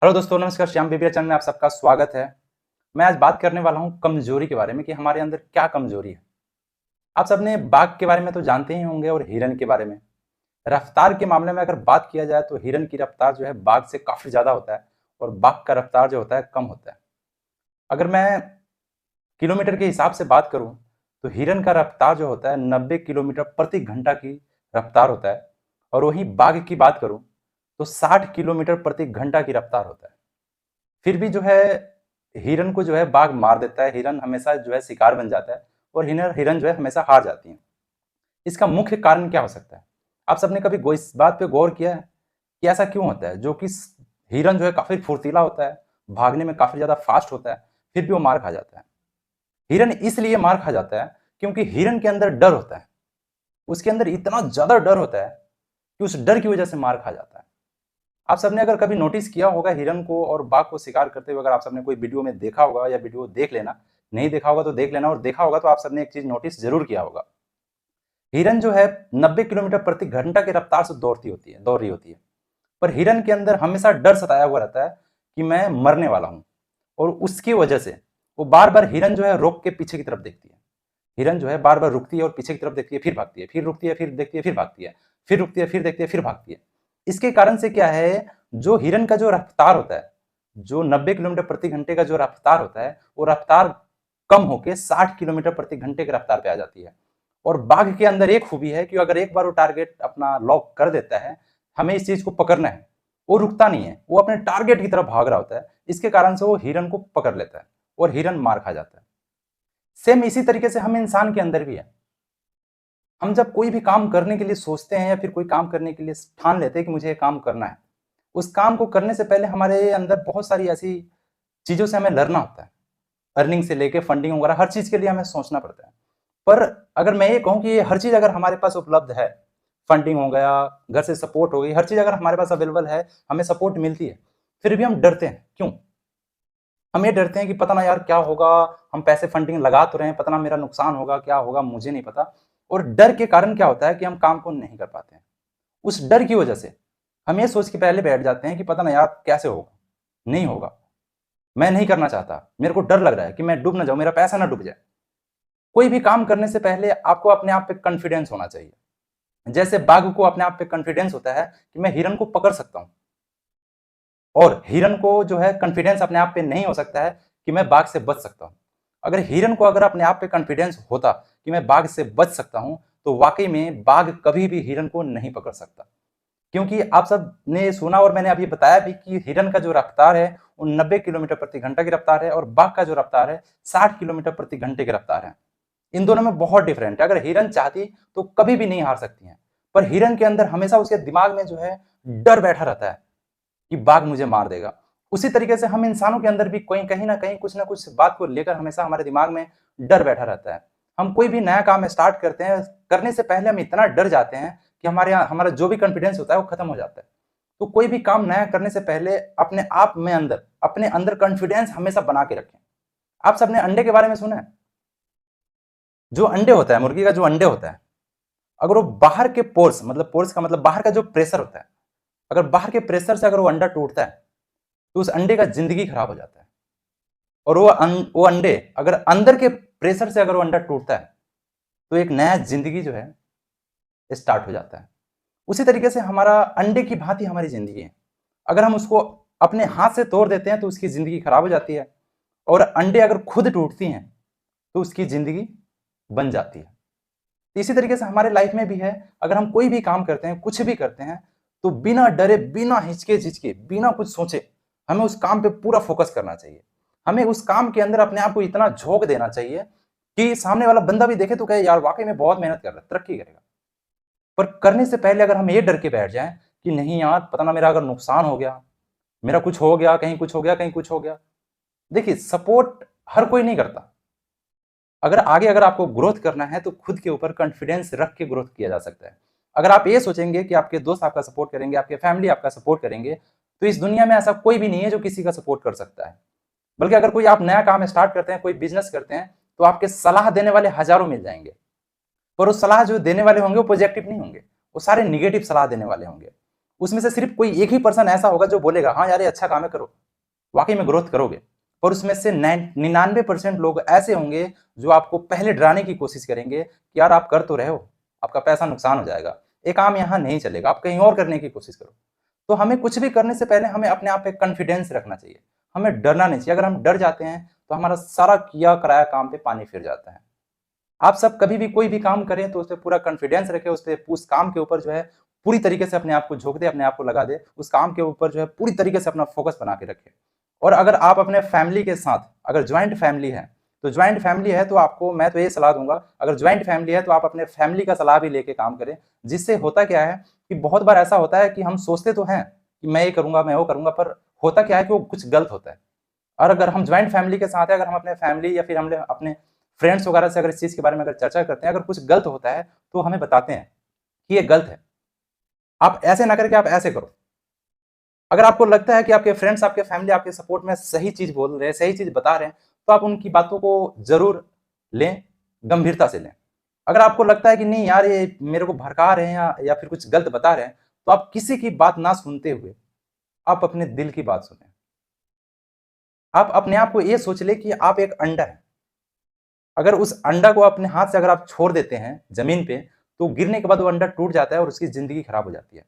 Hello दोस्तों, नमस्कार। Shyam BBA channel में आप सबका स्वागत है। मैं आज बात करने वाला हूँ कमजोरी के बारे में कि हमारे अंदर क्या कमजोरी है। आप सबने बाघ के बारे में तो जानते ही होंगे और हिरन के बारे में। रफ्तार के मामले में अगर बात किया जाए तो हिरन की रफ्तार जो है बाघ से काफी ज्यादा होता है और बाघ का रफ्तार जो होता है कम होता है। अगर मैं किलोमीटर के हिसाब से बात करूं तो हिरन का रफ्तार जो होता है 90 किलोमीटर प्रति घंटा की रफ्तार होता है और वहीं बाघ की बात करूं तो 60 किलोमीटर प्रति घंटा की रफ्तार होता है। फिर भी जो है हिरन को जो है बाघ मार देता है। हिरन हमेशा जो है शिकार बन जाता है और हिरन हिरन जो है हमेशा हार जाती है। इसका मुख्य कारण क्या हो सकता है? आप सबने कभी इस बात पे गौर किया है कि ऐसा क्यों होता है? जो कि हिरन जो है काफी फुर्तीला होता है, भागने में काफी ज्यादा फास्ट होता है, फिर भी वो मार खा जाता है। हिरन इसलिए मार खा जाता है क्योंकि हिरन के अंदर डर होता है। उसके अंदर इतना ज्यादा डर होता है कि उस डर की वजह से मार खा जाता है। आप सबने अगर कभी नोटिस किया होगा हिरन को और बाघ को शिकार करते हुए, अगर आप सबने कोई वीडियो में देखा होगा या वीडियो देख लेना, नहीं देखा होगा तो देख लेना, और देखा होगा तो आप सबने एक चीज नोटिस जरूर किया होगा। हिरन जो है 90 किलोमीटर प्रति घंटा की रफ्तार से दौड़ रही होती है, पर हिरन के अंदर हमेशा डर सताया हुआ रहता है कि मैं मरने वाला हूं। और उसकी वजह से वो बार बार हिरन जो है रोक के पीछे की तरफ देखती है। हिरन जो है बार बार रुकती है और पीछे की तरफ देखती है, फिर भागती है, फिर रुकती है, फिर देखती है, फिर भागती है, फिर रुकती है, फिर देखती है, फिर भागती है। इसके कारण से क्या है, जो हिरन का जो रफ्तार होता है, जो 90 किलोमीटर प्रति घंटे का जो रफ्तार होता है, वो रफ्तार कम होकर 60 किलोमीटर प्रति घंटे की रफ्तार पे आ जाती है। और बाघ के अंदर एक खूबी है कि अगर एक बार वो टारगेट अपना लॉक कर देता है, हमें इस चीज को पकड़ना है, वो रुकता नहीं है, वो अपने टारगेट की तरफ भाग रहा होता है। इसके कारण से वो हिरन को पकड़ लेता है और हिरन मार खा जाता है। सेम इसी तरीके से हम इंसान के अंदर भी है। हम जब कोई भी काम करने के लिए सोचते हैं या फिर कोई काम करने के लिए ठान लेते हैं कि मुझे ये काम करना है, उस काम को करने से पहले हमारे अंदर बहुत सारी ऐसी चीजों से हमें लड़ना होता है। अर्निंग से लेके फंडिंग वगैरह हर चीज के लिए हमें सोचना पड़ता है। पर अगर मैं ये कहूं कि ये हर चीज अगर हमारे पास उपलब्ध है, फंडिंग हो गया, घर से सपोर्ट हो गई, हर चीज अगर हमारे पास अवेलेबल है, हमें सपोर्ट मिलती है, फिर भी हम डरते हैं। क्यों? हम ये डरते हैं कि पता ना यार क्या होगा, हम पैसे फंडिंग लगा तो रहे हैं, पता ना मेरा नुकसान होगा, क्या होगा मुझे नहीं पता। और डर के कारण क्या होता है कि हम काम को नहीं कर पाते हैं। उस डर की वजह से हम ये सोच के पहले बैठ जाते हैं कि पता ना यार कैसे होगा, नहीं होगा, मैं नहीं करना चाहता, मेरे को डर लग रहा है कि मैं डूब ना जाऊं, मेरा पैसा ना डूब जाए। कोई भी काम करने से पहले आपको अपने आप पे कॉन्फिडेंस होना चाहिए। जैसे बाघ को अपने आप पे कॉन्फिडेंस होता है कि मैं हिरन को पकड़ सकता हूं, और हिरन को जो है कॉन्फिडेंस अपने आप पे नहीं हो सकता है कि मैं बाघ से बच सकता हूं। अगर हिरन को अगर अपने आप पे कॉन्फिडेंस होता कि मैं बाघ से बच सकता हूं, तो वाकई में बाघ कभी भी हिरन को नहीं पकड़ सकता। क्योंकि आप सब ने सुना और मैंने अभी बताया भी कि हिरन का जो रफ्तार है वो 90 किलोमीटर प्रति घंटा की रफ्तार है और बाघ का जो रफ्तार है 60 किलोमीटर प्रति घंटे की रफ्तार है। इन दोनों में बहुत डिफरेंट है। अगर हिरन चाहती तो कभी भी नहीं हार सकती है, पर हिरन के अंदर हमेशा उसके दिमाग में जो है डर बैठा रहता है कि बाघ मुझे मार देगा। उसी तरीके से हम इंसानों के अंदर भी कोई कहीं ना कहीं कुछ ना कुछ बात को लेकर हमेशा हमारे दिमाग में डर बैठा रहता है। हम कोई भी नया काम स्टार्ट करते हैं, करने से पहले हम इतना डर जाते हैं कि हमारा जो भी कॉन्फिडेंस होता है वो खत्म हो जाता है। तो कोई भी काम नया करने से पहले अपने अंदर कॉन्फिडेंस हमेशा बना के रखें। आप सबने अंडे के बारे में सुना है? जो अंडे होता है, मुर्गी का जो अंडे होता है, अगर वो बाहर के पोर्स, मतलब पोर्स का मतलब बाहर का जो प्रेशर होता है, अगर बाहर के प्रेशर से अगर वो अंडा टूटता है तो उस अंडे का जिंदगी खराब हो जाता है। और वो अंडे अगर अंदर के प्रेशर से अगर वो अंडा टूटता है तो एक नया जिंदगी जो है स्टार्ट हो जाता है। उसी तरीके से हमारा अंडे की भांति हमारी जिंदगी है। अगर हम उसको अपने हाथ से तोड़ देते हैं तो उसकी जिंदगी खराब हो जाती है, और अंडे अगर खुद टूटती हैं तो उसकी जिंदगी बन जाती है। इसी तरीके से हमारे लाइफ में भी है। अगर हम कोई भी काम करते हैं, कुछ भी करते हैं, तो बिना डरे, बिना हिचके झिचके, बिना कुछ सोचे हमें उस काम पे पूरा फोकस करना चाहिए। हमें उस काम के अंदर अपने आप को इतना झोंक देना चाहिए कि सामने वाला बंदा भी देखे तो कहे यार वाकई में बहुत मेहनत कर रहा है, तरक्की करेगा। पर करने से पहले अगर हम ये डर के बैठ जाएं कि नहीं यार पता ना मेरा अगर नुकसान हो गया, मेरा कुछ हो गया, कहीं कुछ हो गया, कहीं कुछ हो गया। देखिए, सपोर्ट हर कोई नहीं करता। अगर आपको ग्रोथ करना है तो खुद के ऊपर कॉन्फिडेंस रख के ग्रोथ किया जा सकता है। अगर आप ये सोचेंगे कि आपके दोस्त आपका सपोर्ट करेंगे, आपके फैमिली आपका सपोर्ट करेंगे, तो इस दुनिया में ऐसा कोई भी नहीं है जो किसी का सपोर्ट कर सकता है। बल्कि अगर कोई आप नया काम स्टार्ट करते हैं, कोई बिजनेस करते हैं, तो आपके सलाह देने वाले हजारों मिल जाएंगे, पर वो सलाह जो देने वाले होंगे वो पॉजिटिव नहीं होंगे, वो सारे निगेटिव सलाह देने वाले होंगे। उसमें से सिर्फ कोई एक ही पर्सन ऐसा होगा जो बोलेगा हाँ यार ये अच्छा काम है, करो, वाकई में ग्रोथ करोगे। पर उसमें से 99% लोग ऐसे होंगे जो आपको पहले डराने की कोशिश करेंगे कि यार आप कर तो रहे हो, आपका पैसा नुकसान हो जाएगा, ये काम यहाँ नहीं चलेगा, आप कहीं और करने की कोशिश करो। तो हमें कुछ भी करने से पहले हमें अपने आप पे कॉन्फिडेंस रखना चाहिए, हमें डरना नहीं चाहिए। अगर हम डर जाते हैं तो हमारा सारा किया कराया काम पे पानी फिर जाता है। आप सब कभी भी कोई भी काम करें तो उस पर पूरा कॉन्फिडेंस रखें, उस काम के ऊपर जो है पूरी तरीके से अपने आप को झोंक दे, अपने आप को लगा दे, उस काम के ऊपर जो है पूरी तरीके से अपना फोकस बना के रखें। और अगर आप अपने फैमिली के साथ, अगर ज्वाइंट फैमिली है तो ज्वाइंट फैमिली है तो आपको मैं तो ये सलाह दूंगा, अगर ज्वाइंट फैमिली है तो आप अपने फैमिली का सलाह भी लेके काम करें। जिससे होता क्या है कि बहुत बार ऐसा होता है कि हम सोचते तो हैं कि मैं ये करूंगा, मैं वो करूंगा, पर होता क्या है कि वो कुछ गलत होता है। और अगर हम ज्वाइंट फैमिली के साथ है, अगर हम अपने फैमिली या फिर हम अपने फ्रेंड्स वगैरह से अगर इस चीज के बारे में अगर चर्चा करते हैं, अगर कुछ गलत होता है तो हमें बताते हैं कि ये गलत है, आप ऐसे ना करके आप ऐसे करो। अगर आपको लगता है कि आपके फ्रेंड्स, आपके फैमिली आपके सपोर्ट में सही चीज बोल रहे हैं, सही चीज बता रहे हैं, तो आप उनकी बातों को जरूर लें, गंभीरता से लें। अगर आपको लगता है कि नहीं यार ये मेरे को भड़का रहे हैं या फिर कुछ गलत बता रहे हैं, तो आप किसी की बात ना सुनते हुए आप अपने दिल की बात सुने। आप अपने आप को ये सोच ले कि आप एक अंडा है। अगर उस अंडा को अपने हाथ से अगर आप छोड़ देते हैं जमीन पे, तो गिरने के बाद वो अंडा टूट जाता है और उसकी जिंदगी खराब हो जाती है।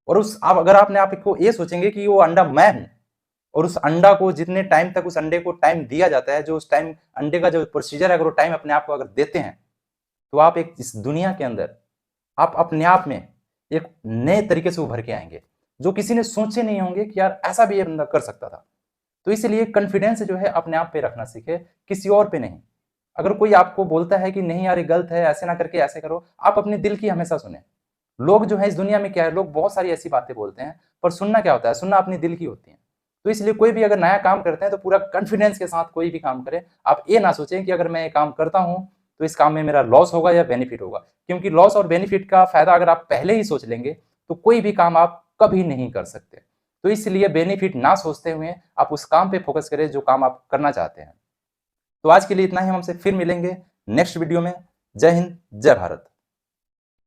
और उस आप अगर आपने आपको ये सोचेंगे कि वो अंडा मैं हूं, और उस अंडा को जितने टाइम तक उस अंडे को टाइम दिया जाता है, जो उस टाइम अंडे का जो प्रोसीजर है, अगर वो टाइम अपने आप को अगर देते हैं, तो आप एक इस दुनिया के अंदर आप अपने आप में एक नए तरीके से उभर के आएंगे, जो किसी ने सोचे नहीं होंगे कि यार ऐसा भी ये बंदा कर सकता था। तो इसलिए कॉन्फिडेंस जो है अपने आप पे रखना सीखे, किसी और पे नहीं। अगर कोई आपको बोलता है कि नहीं यार ये गलत है, ऐसे ना करके ऐसे करो, आप अपने दिल की हमेशा सुने। लोग जो है इस दुनिया में क्या है, लोग बहुत सारी ऐसी बातें बोलते हैं, पर सुनना क्या होता है, सुनना अपने दिल की होती है। तो इसलिए कोई भी अगर नया काम करते हैं तो पूरा कॉन्फिडेंस के साथ कोई भी काम करें। आप ये ना सोचें कि अगर मैं ये काम करता हूं तो इस काम में मेरा लॉस होगा या बेनिफिट होगा, क्योंकि लॉस और बेनिफिट का फायदा अगर आप पहले ही सोच लेंगे तो कोई भी काम आप कभी नहीं कर सकते। तो इसलिए बेनिफिट ना सोचते हुए आप उस काम पे फोकस करें जो काम आप करना चाहते हैं। तो आज के लिए इतना ही, हम हमसे फिर मिलेंगे नेक्स्ट वीडियो में। जय हिंद, जय भारत।